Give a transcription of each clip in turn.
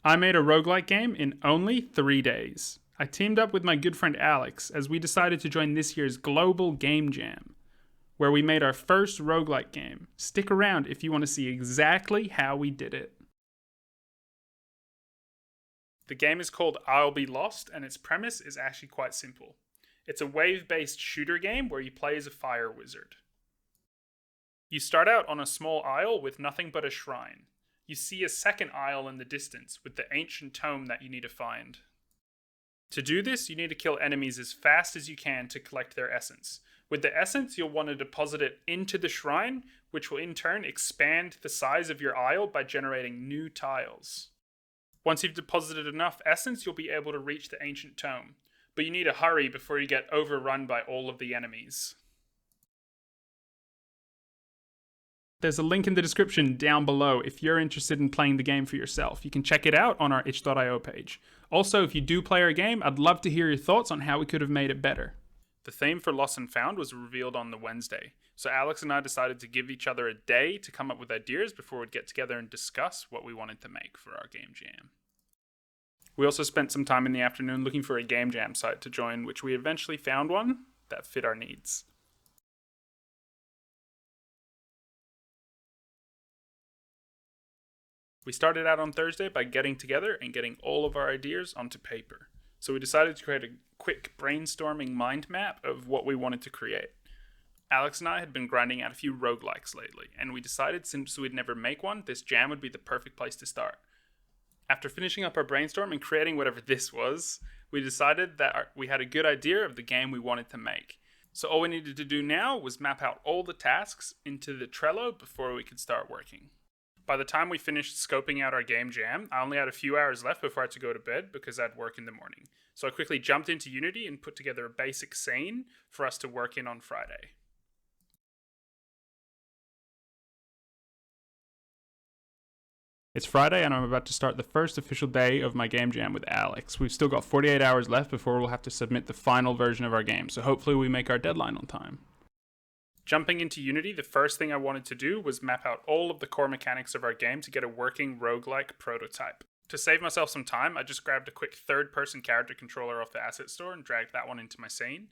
I made a roguelike game in only 3 days. I teamed up with my good friend Alex as we decided to join this year's Global Game Jam, where we made our first roguelike game. Stick around if you want to see exactly how we did it. The game is called I'll Be Lost, and its premise is actually quite simple. It's a wave-based shooter game where you play as a fire wizard. You start out on a small isle with nothing but a shrine. You see a second isle in the distance with the ancient tome that you need to find. To do this, you need to kill enemies as fast as you can to collect their essence. With the essence, you'll want to deposit it into the shrine, which will in turn expand the size of your isle by generating new tiles. Once you've deposited enough essence, you'll be able to reach the ancient tome, but you need to hurry before you get overrun by all of the enemies. There's a link in the description down below if you're interested in playing the game for yourself. You can check it out on our itch.io page. Also, if you do play our game, I'd love to hear your thoughts on how we could have made it better. The theme for Lost and Found was revealed on the Wednesday, so Alex and I decided to give each other a day to come up with ideas before we'd get together and discuss what we wanted to make for our game jam. We also spent some time in the afternoon looking for a game jam site to join, which we eventually found one that fit our needs. We started out on Thursday by getting together and getting all of our ideas onto paper. So we decided to create a quick brainstorming mind map of what we wanted to create. Alex and I had been grinding out a few roguelikes lately, and we decided since we'd never make one, this jam would be the perfect place to start. After finishing up our brainstorm and creating whatever this was, we decided that we had a good idea of the game we wanted to make. So all we needed to do now was map out all the tasks into the Trello before we could start working. By the time we finished scoping out our game jam, I only had a few hours left before I had to go to bed because I had work in the morning. So I quickly jumped into Unity and put together a basic scene for us to work in on Friday. It's Friday and I'm about to start the first official day of my game jam with Alex. We've still got 48 hours left before we'll have to submit the final version of our game, so hopefully we make our deadline on time. Jumping into Unity, the first thing I wanted to do was map out all of the core mechanics of our game to get a working roguelike prototype. To save myself some time, I just grabbed a quick third-person character controller off the asset store and dragged that one into my scene.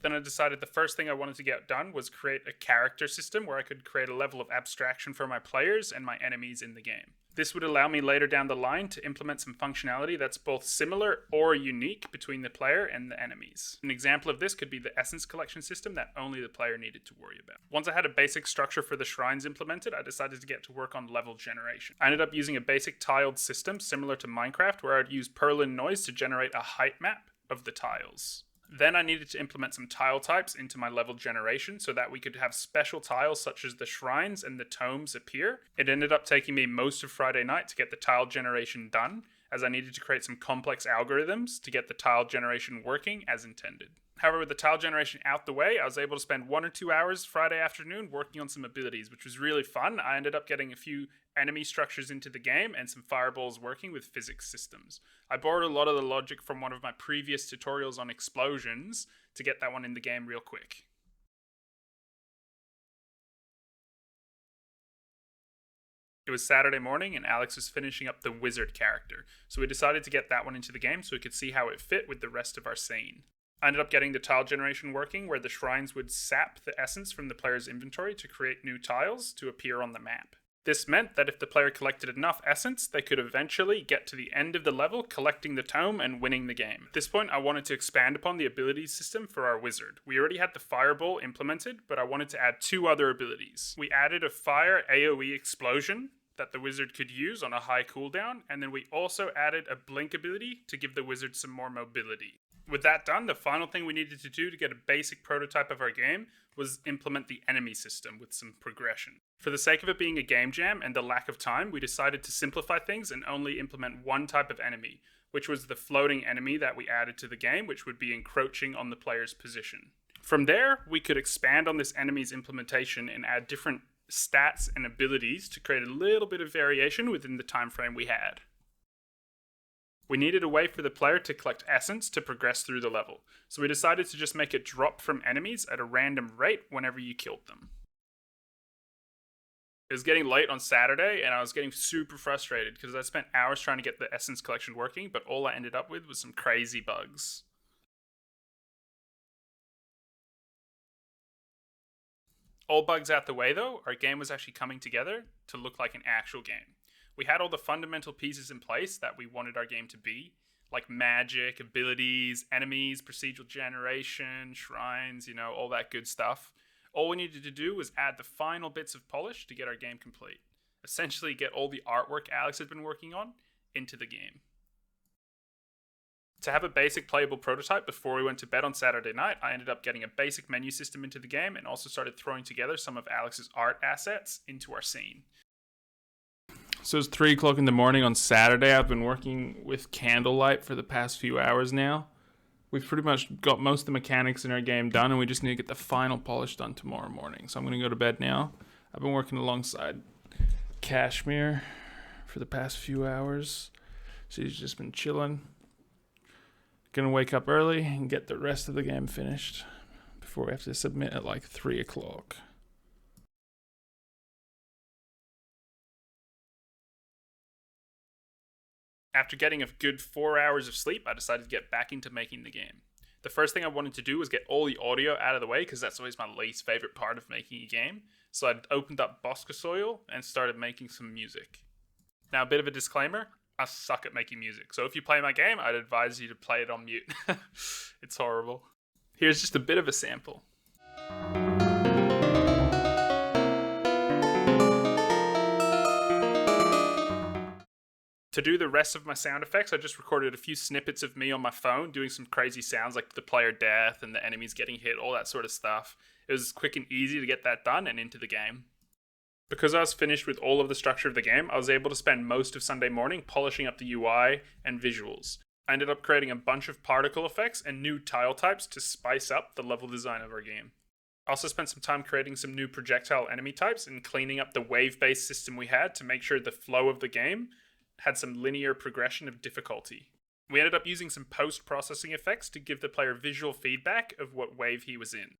Then I decided the first thing I wanted to get done was create a character system where I could create a level of abstraction for my players and my enemies in the game. This would allow me later down the line to implement some functionality that's both similar or unique between the player and the enemies. An example of this could be the essence collection system that only the player needed to worry about. Once I had a basic structure for the shrines implemented, I decided to get to work on level generation. I ended up using a basic tiled system similar to Minecraft where I'd use Perlin noise to generate a height map of the tiles. Then I needed to implement some tile types into my level generation so that we could have special tiles such as the shrines and the tomes appear. It ended up taking me most of Friday night to get the tile generation done, as I needed to create some complex algorithms to get the tile generation working as intended. However, with the tile generation out the way, I was able to spend 1 or 2 hours Friday afternoon working on some abilities, which was really fun. I ended up getting a few enemy structures into the game and some fireballs working with physics systems. I borrowed a lot of the logic from one of my previous tutorials on explosions to get that one in the game real quick. It was Saturday morning and Alex was finishing up the wizard character, so we decided to get that one into the game so we could see how it fit with the rest of our scene. I ended up getting the tile generation working where the shrines would sap the essence from the player's inventory to create new tiles to appear on the map. This meant that if the player collected enough essence, they could eventually get to the end of the level, collecting the tome and winning the game. At this point, I wanted to expand upon the abilities system for our wizard. We already had the fireball implemented, but I wanted to add 2 other abilities. We added a fire AoE explosion that the wizard could use on a high cooldown, and then we also added a blink ability to give the wizard some more mobility. With that done, the final thing we needed to do to get a basic prototype of our game was implement the enemy system with some progression. For the sake of it being a game jam and the lack of time, we decided to simplify things and only implement one type of enemy, which was the floating enemy that we added to the game, which would be encroaching on the player's position. From there, we could expand on this enemy's implementation and add different stats and abilities to create a little bit of variation within the time frame we had. We needed a way for the player to collect essence to progress through the level, so we decided to just make it drop from enemies at a random rate whenever you killed them. It was getting late on Saturday, and I was getting super frustrated because I spent hours trying to get the Essence collection working, but all I ended up with was some crazy bugs. All bugs out the way though, our game was actually coming together to look like an actual game. We had all the fundamental pieces in place that we wanted our game to be, like magic, abilities, enemies, procedural generation, shrines, all that good stuff. All we needed to do was add the final bits of polish to get our game complete. Essentially get all the artwork Alex had been working on into the game. To have a basic playable prototype before we went to bed on Saturday night, I ended up getting a basic menu system into the game and also started throwing together some of Alex's art assets into our scene. So it's 3 o'clock in the morning on Saturday. I've been working with Candlelight for the past few hours now. We've pretty much got most of the mechanics in our game done, and we just need to get the final polish done tomorrow morning. So I'm going to go to bed now. I've been working alongside Kashmir for the past few hours. She's just been chilling. Gonna wake up early and get the rest of the game finished before we have to submit at like 3 o'clock. After getting a good 4 hours of sleep, I decided to get back into making the game. The first thing I wanted to do was get all the audio out of the way because that's always my least favorite part of making a game. So I opened up Boscasoil and started making some music. Now, a bit of a disclaimer. I suck at making music, so if you play my game, I'd advise you to play it on mute. It's horrible. Here's just a bit of a sample. To do the rest of my sound effects, I just recorded a few snippets of me on my phone doing some crazy sounds like the player death and the enemies getting hit, all that sort of stuff. It was quick and easy to get that done and into the game. Because I was finished with all of the structure of the game, I was able to spend most of Sunday morning polishing up the UI and visuals. I ended up creating a bunch of particle effects and new tile types to spice up the level design of our game. I also spent some time creating some new projectile enemy types and cleaning up the wave-based system we had to make sure the flow of the game had some linear progression of difficulty. We ended up using some post-processing effects to give the player visual feedback of what wave he was in.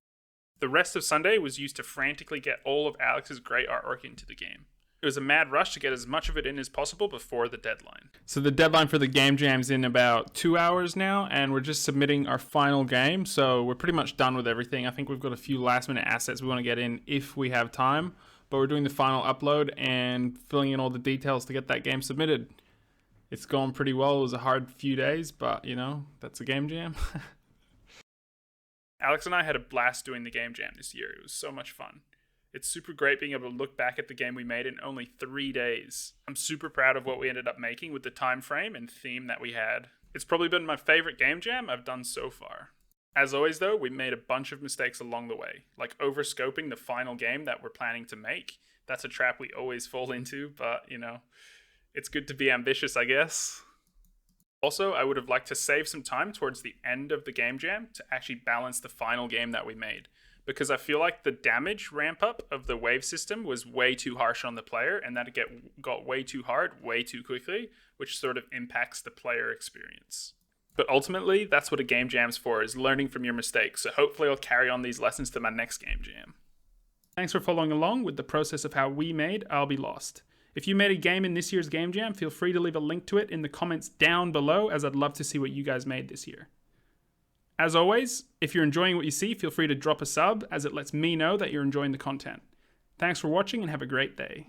The rest of Sunday was used to frantically get all of Alex's great artwork into the game. It was a mad rush to get as much of it in as possible before the deadline. So the deadline for the game jam's in about 2 hours now, and we're just submitting our final game, so we're pretty much done with everything. I think we've got a few last-minute assets we want to get in if we have time, but we're doing the final upload and filling in all the details to get that game submitted. It's gone pretty well. It was a hard few days, but, that's a game jam. Alex and I had a blast doing the game jam this year. It was so much fun. It's super great being able to look back at the game we made in only 3 days. I'm super proud of what we ended up making with the time frame and theme that we had. It's probably been my favorite game jam I've done so far. As always though, we made a bunch of mistakes along the way, like overscoping the final game that we're planning to make. That's a trap we always fall into, but it's good to be ambitious, I guess. Also, I would have liked to save some time towards the end of the game jam to actually balance the final game that we made, because I feel like the damage ramp up of the wave system was way too harsh on the player, and that it got way too hard way too quickly, which sort of impacts the player experience. But ultimately, that's what a game jam's for, is learning from your mistakes, so hopefully I'll carry on these lessons to my next game jam. Thanks for following along with the process of how we made I'll Be Lost. If you made a game in this year's Game Jam, feel free to leave a link to it in the comments down below, as I'd love to see what you guys made this year. As always, if you're enjoying what you see, feel free to drop a sub, as it lets me know that you're enjoying the content. Thanks for watching and have a great day.